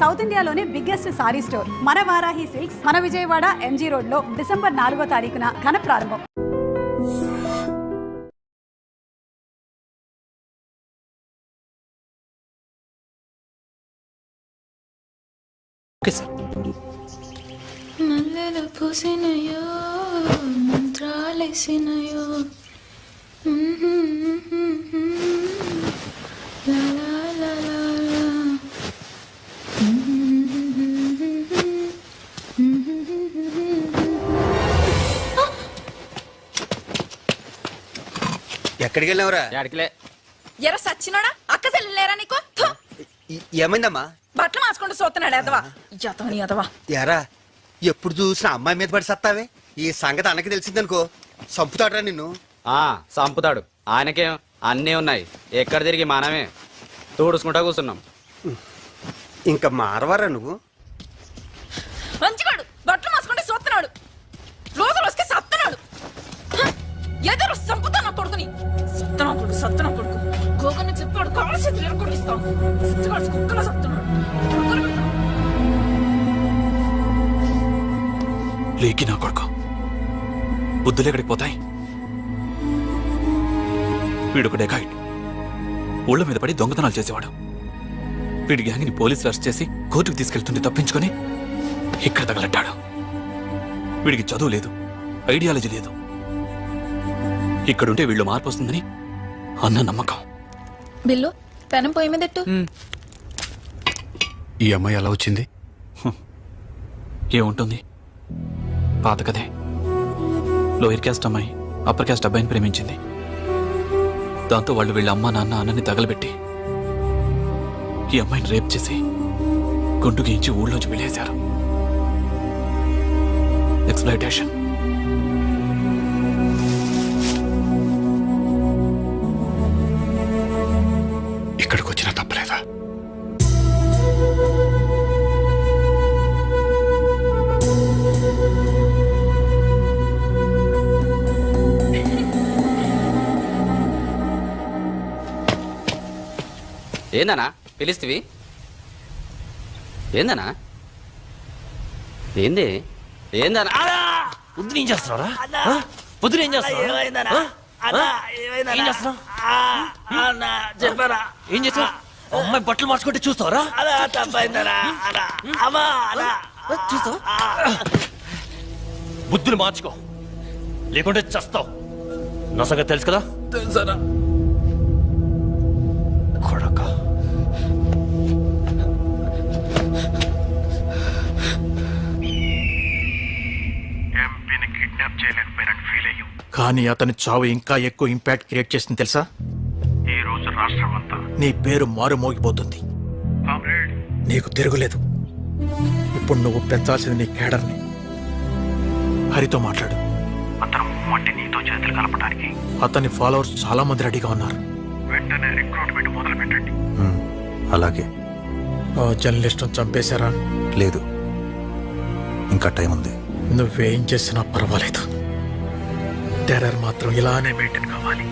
South ఇండియాలోనే biggest sorry store మన Varahi silks మన విజయవాడ ఎంజీ రోడ్ లో డిసెంబర్ 4వ తారీఖున ఘన ప్రారంభం. మల్లెలు పూసినయో మంత్రాలేసినయో ఎక్కడికి వెళ్ళావురా? ఎక్కడికిలే. ఎర సచ్చినోడా అక్క చెల్లెలేరా నీకు? ఏమైందమ్మా? బట్టలు మార్చుకుంటూ చూస్తున్నాడు ఎదవా ఎదవని ఎదవా. యారా ఎప్పుడు చూసినా అమ్మాయి మీద పడి సత్తావే. ఈ సంగతి అన్నకి తెలిసిందనుకో సంపుతాడరా నిన్ను. సంపుతాడు. ఆయనకేం అన్నీ ఉన్నాయి. ఎక్కడ తిరిగి మనమే తోడుసుకుంటా కూర్చున్నాం. ఇంకా మారవారా నువ్వు? మంచిగాడు బట్టలు మార్చుకుంటూ చూస్తున్నాడు. రోజులు వస్తే సత్తనాడు. ఎదురు సంపుతా నా కొడుకుని. సత్తనా కొడుకు గోగని చెప్పాడు. కావాల్సి ఎరకొడిస్తాం. కుక్కలా సత్తున్నాడు. లేకి నా కొడుకు బుద్ధులు ఎక్కడికి పోతాయి? వీడొక డెకాయిట్. ఊళ్ళ మీద పడి దొంగతనాలు చేసేవాడు. వీడి గ్యాంగ్ని పోలీసులు అరెస్ట్ చేసి కోర్టుకు తీసుకెళ్తుంటే తప్పించుకొని ఇక్కడ తగలట్టాడు. వీడికి చదువు లేదు, ఐడియాలజీ లేదు. ఇక్కడుంటే వీళ్ళు మార్పు వస్తుందని అన్న నమ్మకం. బిల్లు పెనం పొయ్యి మీద ఎట్టు. ఈ అమ్మాయి ఎలా వచ్చింది? ఏముంటుంది, పాత కదే. లోయర్ క్యాస్ట్ అమ్మాయి అప్పర్ క్యాస్ట్ అబ్బాయిని ప్రేమించింది. దాంతో వాళ్ళు వీళ్ళ అమ్మ నాన్న అన్నని తగలబెట్టి ఈ అమ్మాయిని రేప్ చేసి గుండు గీయించి ఊళ్ళోంచి వెళ్ళేశారు. ఎక్స్‌ప్లాయిటేషన్. ఇక్కడికి వచ్చినా తప్పలేదా? ఏందనా పిలిస్తీవి? ఏందనా? ఏంది? ఏందనా? పొద్దున ఏం చేస్తున్నారా? పొద్దున ఏం చేస్తున్నారా? చెప్పారా? ఏం చేస్తావు? అమ్మాయి బట్టలు మార్చుకుంటే చూస్తావరా? చూస్తావు? బుద్ధులు మార్చుకో, లేకుంటే చస్తావు. నా సంగతి తెలుసు కదా? తెలుసారా? కొడక ఎంపీని కిడ్నాప్ చేయలేకపోయినట్టు ఫీల్ అయ్యాం. కానీ అతని చావు ఇంకా ఎక్కువ ఇంపాక్ట్ క్రియేట్ చేసింది తెలుసా? ఈ రోజు రాష్ట్రం అంతా నీ పేరు మారు మోగిపోతుంది. కామ్రేడ్, నీకు తిరుగులేదు. ఇప్పుడు నువ్వు పెంచాల్సింది నీ కేడర్ని. హరితో మాట్లాడు. అతను మట్టి నీతో చేతులు కలపడానికి అతని ఫాలోవర్స్ చాలా మంది రెడీగా ఉన్నారు. వెంటనే రిక్రూట్మెంట్ మొదలు పెట్టండి. అలాగే. జర్నలిస్ట్ను చంపేశారా? లేదు, ఇంకా టైం ఉంది. నువ్వేం చేసినా పర్వాలేదు. టెర్రర్ మాత్రం ఇలానే మెయింటైన్ కావాలి.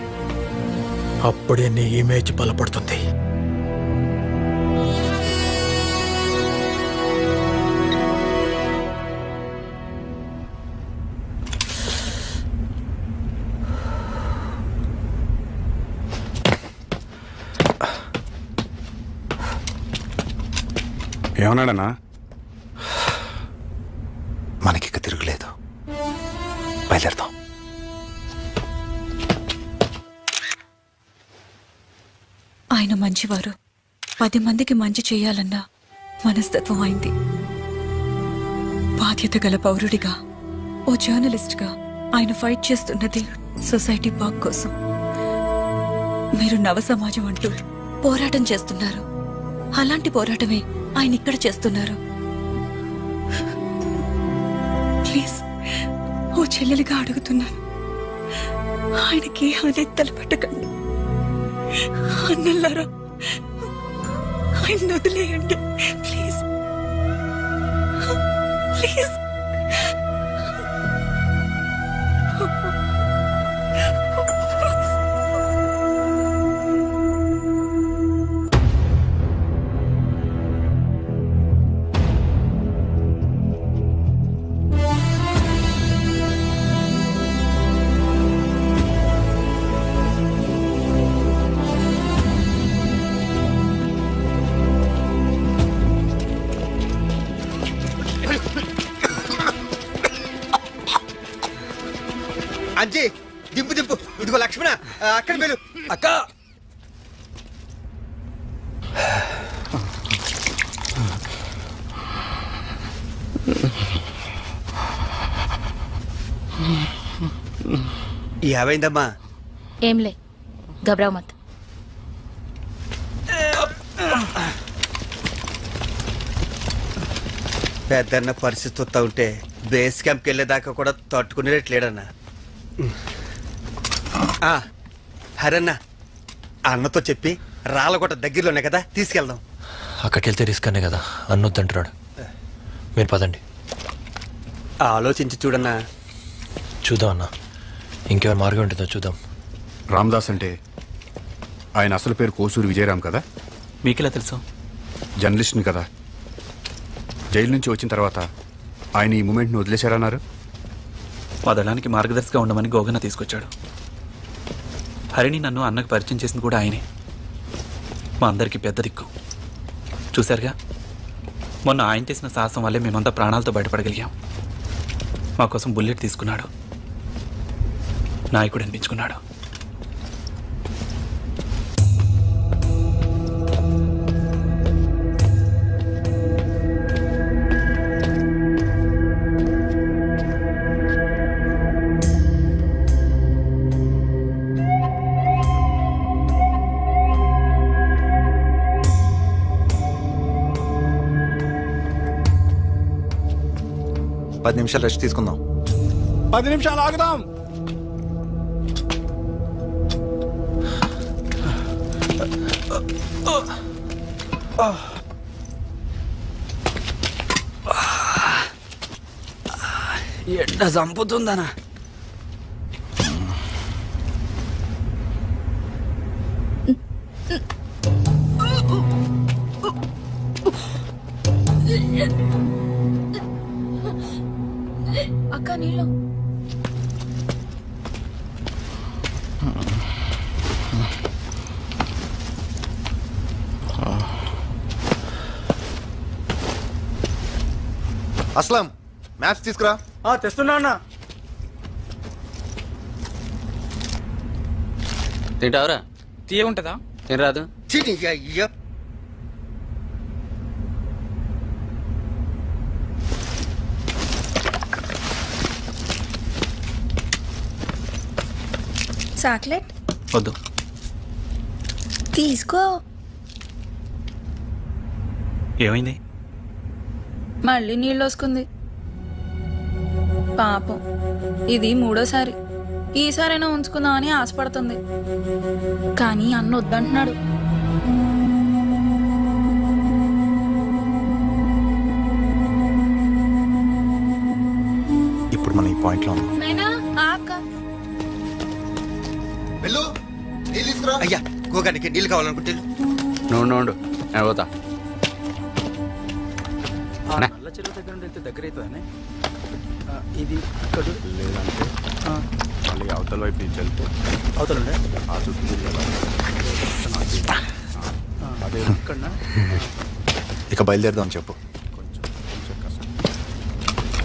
అప్పుడే నీ ఇమేజ్ బలపడుతుంది. ఏమన్నాడన్నా? మనకిక తిరుగులేదు, బయలుదేరుతాం. ఆయన మంచివారు. 10 మందికి మంచి చేయాలన్న మనస్తత్వం అయింది. బాధ్యత గల పౌరుడిగా, ఓ జర్నలిస్ట్గా ఆయన ఫైట్ చేస్తున్నది సొసైటీ బాగ్ కోసం. మీరు నవ సమాజం అంటూ పోరాటం చేస్తున్నారు. అలాంటి పోరాటమే ఆయన ఇక్కడ చేస్తున్నారు. ప్లీజ్, ఓ చెల్లెలిగా అడుగుతున్నాను, ఆయనకి హాని తలపెట్టకండి. అన్నల్లారా, ఆయన వదిలేయండి ప్లీజ్. ప్లీజ్. అంజీ దింపు దింపు. ఇదిగో లక్ష్మణ అక్కడ వెళ్ళు. అక్క ఏమైందమ్మా? ఏంలే గబరావు మత్. పెద్దన్న పరిస్థితి వస్తా ఉంటే బేస్ క్యాంప్కి వెళ్ళేదాకా కూడా తట్టుకునేట్లేడన్నా. హరన్న అన్నతో చెప్పి రాళ్ళగొట్ట దగ్గరలోనే కదా తీసుకెళ్దాం. అక్కడికి వెళ్తే రిస్క్ అనే కదా అన్నొద్దంటున్నాడు. మీరు పదండి. ఆలోచించి చూడన్నా. చూద్దాం అన్న, ఇంకేమైనా మార్గం ఉంటుందో చూద్దాం. రామదాస్ అంటే ఆయన అసలు పేరు కోసూరి విజయరామ్ కదా? మీకెలా తెలుసు? జర్నలిస్ట్ని కదా. జైలు నుంచి వచ్చిన తర్వాత ఆయన ఈ మూమెంట్ని వదిలేశారన్నారు. వదలడానికి మార్గదర్శిగా ఉండమని గోగన్న తీసుకొచ్చాడు. హరిని నన్ను అన్నకు పరిచయం చేసింది కూడా ఆయనే. మా అందరికీ పెద్ద దిక్కు. చూశారుగా, మొన్న ఆయన చేసిన సాహసం వల్లే మేమంతా ప్రాణాలతో బయటపడగలిగాం. మా కోసం బుల్లెట్ తీసుకున్నాడు, నాయకుడు అనిపించుకున్నాడు. పది నిమిషాలు రెస్ట్ తీసుకుందాం. 10 నిమిషాలు ఆగుదాం. ఎండ చంపుతుందనా? అక్క నీళ్ళు. అస్లాం మ్యాప్స్ తీసుకురా. తెస్తున్నా అన్న. తింటావరా? తీయ ఉంటుందా? తినరాదు? అయ్యో చాక్లెట్ వద్దు. తీసుకో. ఏమైంది? మళ్ళీ నీళ్ళు వస్తుంది. పాపం, ఇది 3వ సారి. ఈసారైనా ఉంచుకుందాం అని ఆశపడుతుంది, కానీ అన్న వద్దంటున్నాడు. ఇప్పుడు మనం ఈ పాయింట్లో ఉన్నాం. నైనా అక్క. వెళ్ళు, నీళ్ళు తీసుకురా. అయ్యా గోగానికి నీళ్ళు కావాలనుకుంటే నుండు నేను పోతా. నల్ల చెరువు దగ్గర నుండి వెళ్తే దగ్గర అవుతుందని ఇది ఇక్కడ లేదంటే మళ్ళీ అవతల వైపు నుంచి వెళ్తే అవతలండే ఆ చుట్టూ అదే ఇక్కడ. ఇక బయలుదేరదాం చెప్పు.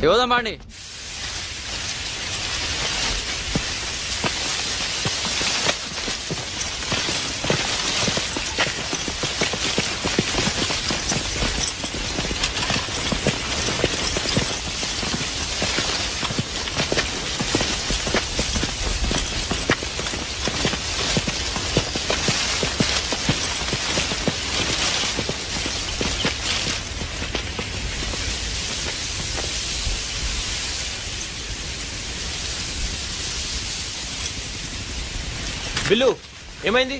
ఇవ్వదమ్మా అండి. బిల్లు ఏమైంది?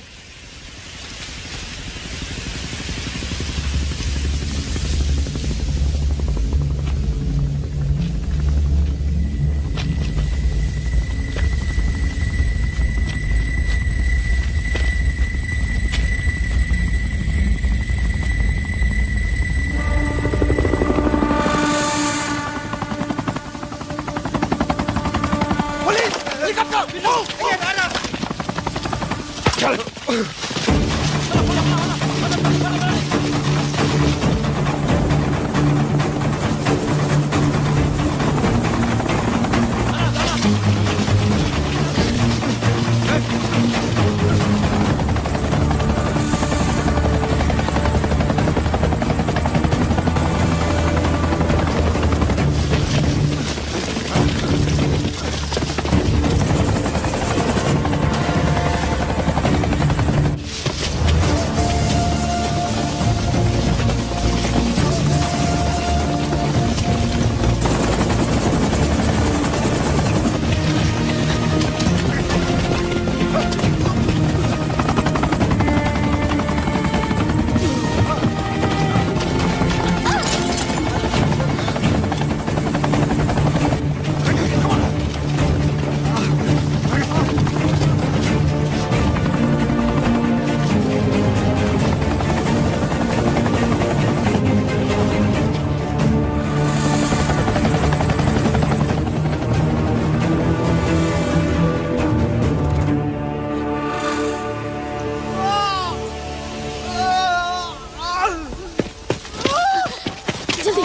जल्दी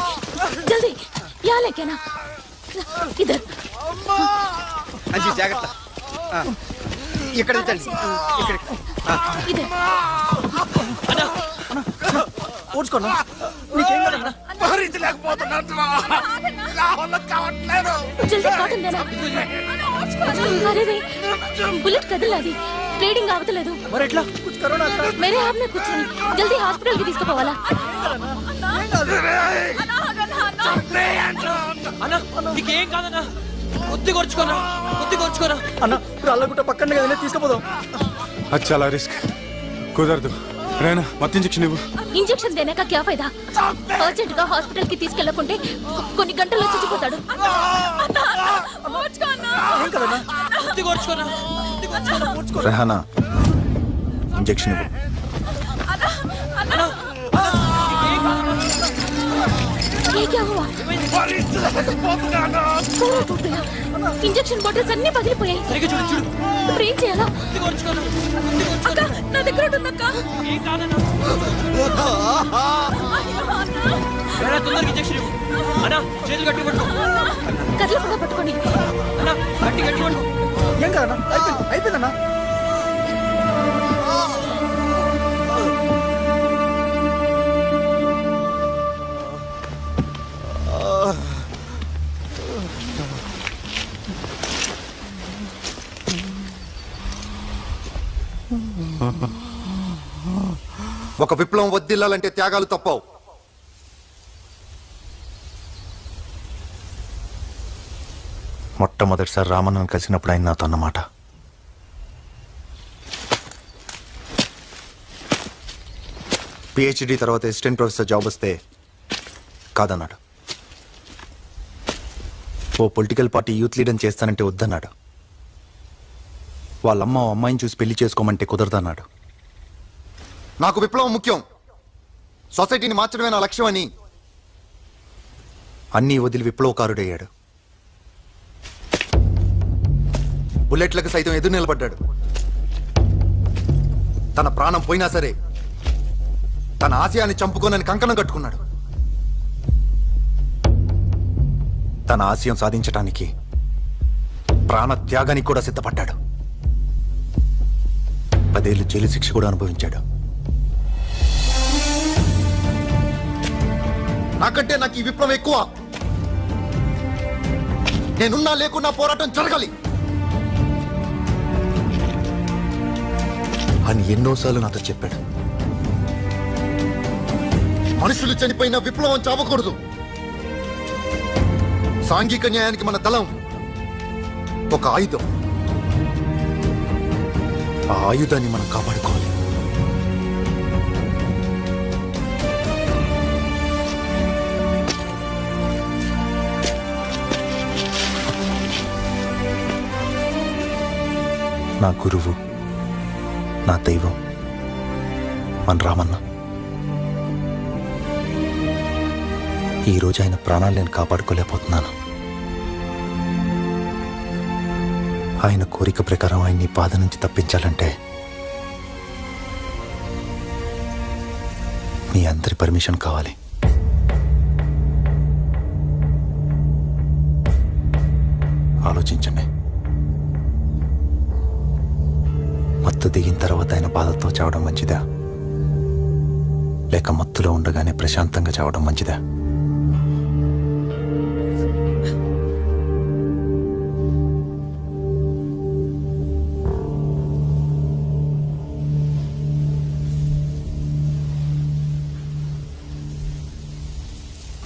जल्दी यहाँ लेके आना इधर అంజీ జాగ్రత్త ఆ, ఇక్కడ ఉంచండి ఇక్కడ इधर ఓడ్చుకోనా నీకేం కదన్నా जल्दी కాటన్ దేనా अरे रे बुलेट కదలది బ్లీడింగ్ అవతలేదు మరి ఎట్లా కరోనా मेरे हाथ में कुछ नहीं जल्दी हॉस्पिटल की తీసుకుపోవాలా అన్నా నీకేం కాదన్నా కొద్ది కొర్చుకోనా అన్న రాళ్ళగుట్ట పక్కన కదలే తీసుకుపోదాం అది చాలా రిస్క్ కుదరదు రేనా మత్తు ఇంజెక్షన్ ఇవ్వు. ఇంజెక్షన్ देने का क्या फायदा अर्जेंट గా హాస్పిటల్ కి తీసుకెళ్ళకుంటే కొన్ని గంటల్లో చచ్చిపోతాడు ఏం కదన్నా రెహానా ఇంజెక్షన్ ఇవ్వు. ये क्या हुआ पूरा टूट गया ఇంజెక్షన్ బాటిల్స్ అన్ని పగిలిపోయాయి సరిగ్గా చూడు చూడు ఇప్పుడు ఏం చేయాలా అక్క నా దగ్గర ఉంటుందక్క తొందరగా ఇంజెక్షన్ ఇవ్వు అన్నా చేతులు గట్టి పట్టు కదలకుండా పట్టుకోండి అన్నా గట్టి పట్టు ఏం కదన్నా అయిపోయిందన్నా ఒక విప్లవం వద్దిల్లాలంటే త్యాగాలు తప్పవు. మొట్టమొదటిసారి రామన్నను కలిసినప్పుడు ఆయన నాతో అన్నమాట, పిహెచ్డి తర్వాత అసిస్టెంట్ ప్రొఫెసర్ జాబ్ వస్తే కాదన్నాడు. ఓ పొలిటికల్ పార్టీ యూత్ లీడర్ చేస్తానంటే వద్దన్నాడు. వాళ్ళమ్మ ఓ అమ్మాయిని చూసి పెళ్లి చేసుకోమంటే కుదరదన్నాడు. నాకు విప్లవం ముఖ్యం, సొసైటీని మార్చడమే నా లక్ష్యం అని అన్నీ వదిలి విప్లవకారుడయ్యాడు. బుల్లెట్లకు సైతం ఎదురు నిలబడ్డాడు. తన ప్రాణం పోయినా సరే తన ఆశయాన్ని చంపుకోనని కంకణం కట్టుకున్నాడు. తన ఆశయం సాధించటానికి ప్రాణ త్యాగానికి కూడా సిద్ధపడ్డాడు. 10 ఏళ్ళు జైలు శిక్ష కూడా అనుభవించాడు. నాకంటే నాకు ఈ విప్లవం ఎక్కువ. నేనున్నా లేకున్నా పోరాటం జరగాలి అని ఎన్నోసార్లు నాతో చెప్పాడు. మనుషులు చనిపోయిన విప్లవం చావకూడదు. సాంఘిక న్యాయానికి మన దళం ఒక ఆయుధం. ఆ ఆయుధాన్ని మనం కాపాడుకోవాలి. నా గురువు, నా దైవం మన రామన్న. ఈరోజు ఆయన ప్రాణాలు నేను కాపాడుకోలేకపోతున్నాను. ఆయన కోరిక ప్రకారం ఆయన్ని బాధ నుంచి తప్పించాలంటే మీ అందరి పర్మిషన్ కావాలి. ఆలోచించండి. మత్తు దిగిన తర్వాత ఆయన బాధతో చావడం మంచిదా, లేక మత్తులో ఉండగానే ప్రశాంతంగా చావడం మంచిదా?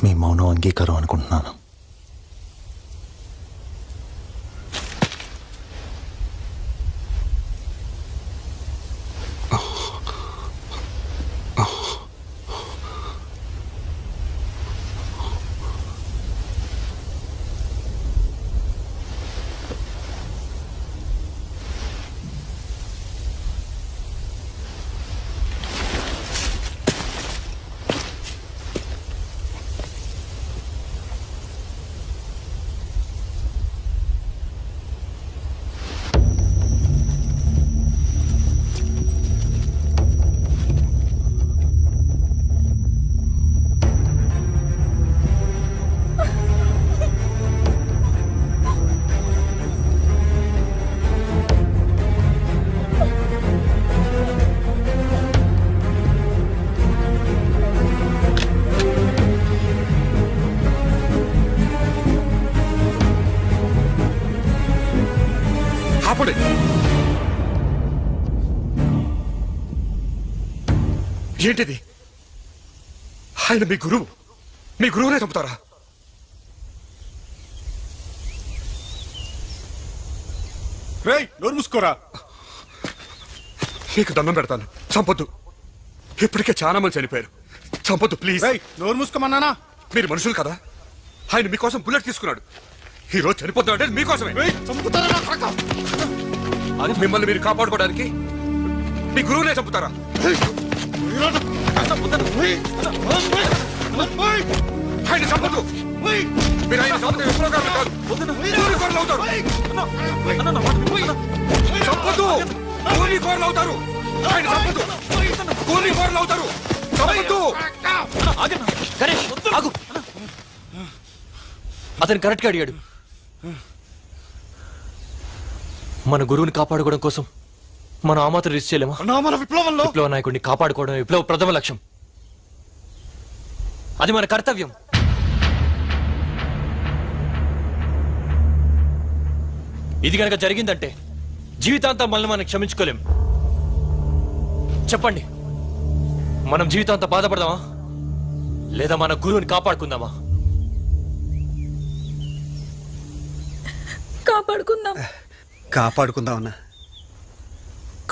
మీ మౌనం అంగీకారం అనుకుంటున్నాను. ఏంటిది? ఆయన మీ గురువు. మీ గురువునే చంపుతారా? రేయ్, నోరు మూసుకోరా. నీకు దండం పెడతాను, చంపొద్దు. ఇప్పటికే చాలా మంది చనిపోయారు. చంపొద్దు ప్లీజ్. నోరు మూసుకోమన్నానా? మీరు మనుషులు కదా. ఆయన మీకోసం బుల్లెట్ తీసుకున్నాడు. ఈ రోజు చనిపోతున్నాడు అంటే మీకోసమే. మిమ్మల్ని మీరు కాపాడుకోవడానికి మీ గురువునే చంపుతారా? ఆయన చంపొద్దు. మీరు ఆయన చంపితే విప్లవకారులు కాదు, కూలికోరులు అవుతారు. చంపొద్దు, కూలికోరులు అవుతారు. ఆయన చంపొద్దు, కూలికోరులు అవుతారు. చంపొద్దు. గణేష్ ఆగు. అతను కరెక్ట్గా అడిగాడు. మన గురువుని కాపాడుకోవడం కోసం మనం ఆ మాత్రం రిస్క్ చేయలేమా? మన విప్లవంలో విప్లవ నాయకుడిని కాపాడుకోవడం విప్లవ ప్రథమ లక్ష్యం. అది మన కర్తవ్యం. ఇది కనుక జరిగిందంటే జీవితాంతం మనల్ని మనం క్షమించుకోలేం. చెప్పండి, మనం జీవితాంతం బాధపడదామా లేదా మన గురువుని కాపాడుకుందామా? కాపాడుకుందాం. కాపాడుకుందాం అన్న.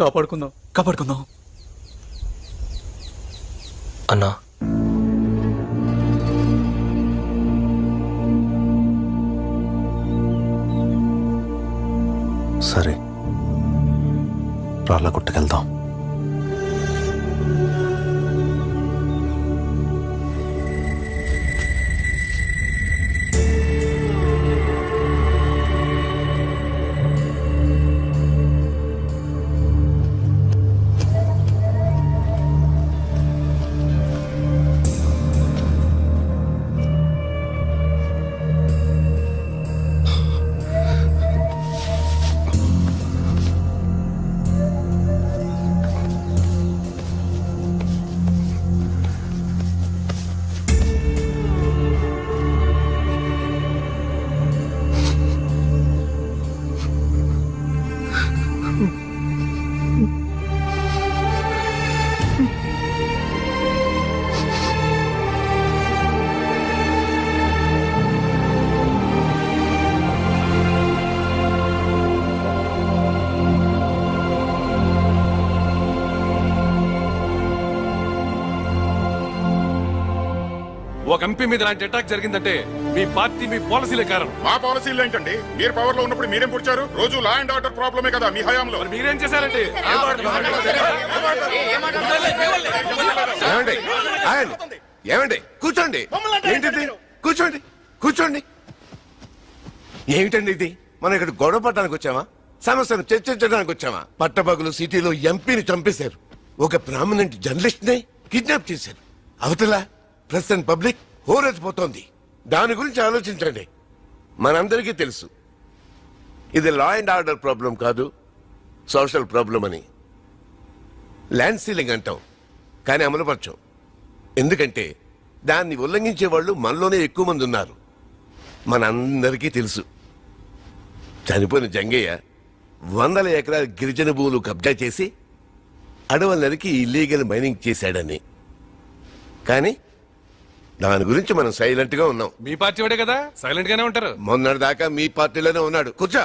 కాపాడుకుందాం, కాపాడుకుందాం. అన్నా, సరే, రాళ్ళ గుట్టకెళ్దాం. ఒక ఎంపీ మీద ఇలాంటి అటాక్ జరిగిందంటే మీ పార్టీ, మీ పాలసీలే కారణం. మా పాలసీలు ఏంటండి? మీరు పవర్ లో ఉన్నప్పుడు మీరేం పుడిచారు? రోజు లా అండ్ ఆర్డర్ ప్రాబ్లమే కదా మీ హయాంలో. మీరేం చేశారంటే ఏమండి కూర్చోండి. ఏంటిది? కూర్చోండి, కూర్చోండి. ఏమిటండి ఇది? మనం ఇక్కడ గొడవ పడడానికి వచ్చామా? సమస్యను చర్చించడానికి వచ్చామా? పట్టపగలు సిటీలో ఎంపీని చంపేశారు. ఒక ప్రామినెంట్ జర్నలిస్ట్ ని కిడ్నాప్ చేశారు. అవతల ప్రెస్ అండ్ పబ్లిక్ హోరెత్తిపోతోంది. దాని గురించి ఆలోచించండి. మనందరికీ తెలుసు ఇది లా అండ్ ఆర్డర్ ప్రాబ్లం కాదు, సోషల్ ప్రాబ్లం అని. ల్యాండ్ సీలింగ్ అంటాం, కానీ అమలుపరచం. ఎందుకంటే దాన్ని ఉల్లంఘించే వాళ్ళు మనలోనే ఎక్కువ మంది ఉన్నారు. మనందరికీ తెలుసు చనిపోయిన జంగయ్య 100 ఎకరాల గిరిజన భూములు కబ్జా చేసి అడవుల నరికి ఇల్లీగల్ మైనింగ్ చేశాడని. కానీ దాని గురించి మనం సైలెంట్ గా ఉన్నాం. మీ పార్టీ వాడే కదా, సైలెంట్ గానే ఉంటారు. మొన్నటిదాకా మీ పార్టీలోనే ఉన్నాడు. కూర్చో.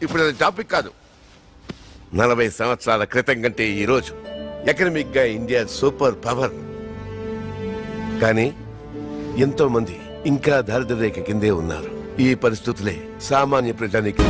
ఇప్పుడు అది టాపిక్ కాదు. 40 సంవత్సరాల క్రితం కంటే ఈ రోజు ఎకనామిక్ గా ఇండియా సూపర్ పవర్. కానీ ఎంతో మంది ఇంకా దారిద్ర్య రేఖ కిందే ఉన్నారు. ఈ పరిస్థితులే సామాన్య ప్రజానికి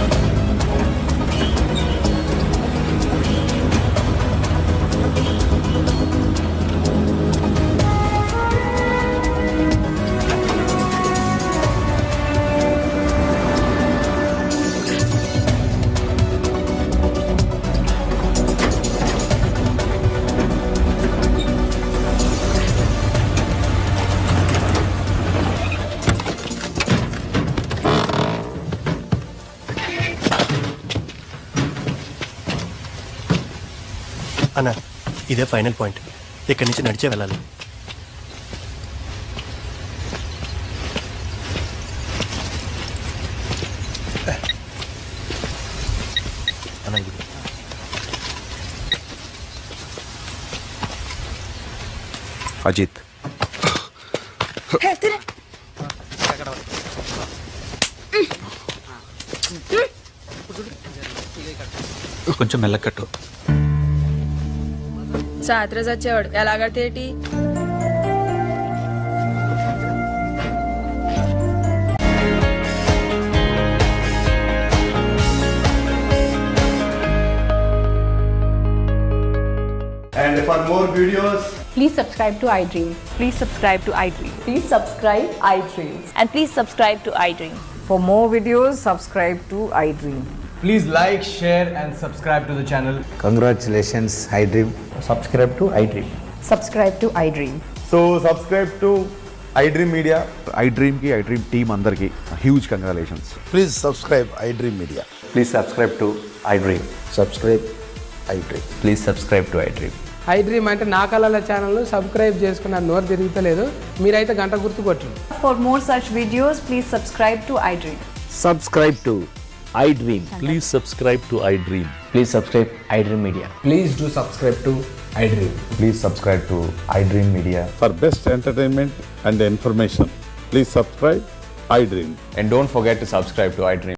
అన్న, ఇదే ఫైనల్ పాయింట్. ఇక్కడి నుంచి నడిచే వెళ్ళాలి. అజిత్. కొంచెం మెల్లకట్టు. సాత్ర చచ్చేవాడు ఎలాగడితేటి And for more videos, Please subscribe to iDream. Please subscribe to iDream. Please subscribe iDream. And please subscribe to iDream. For more videos, subscribe to iDream. please like, share, and subscribe to the channel. Congratulations, iDream. Subscribe to iDream. Subscribe to iDream. So, subscribe to iDream Media. iDream ki iDream team అందరికి huge congratulations. Please subscribe I dream media. Please subscribe to iDream. Subscribe I dream. Please subscribe to iDream. I dream అంటే నా కళల channel subscribe చేసుకున్న నోరు తిరుగుతలేదు, మీరైతే గంట గుర్తు కొట్టండి. For more such videos, please subscribe to iDream. Subscribe to iDream. Please subscribe to iDream. Please subscribe iDream Media. Please do subscribe to iDream. Please subscribe to iDream Media. For best entertainment and information, please subscribe iDream. And don't forget to subscribe to iDream.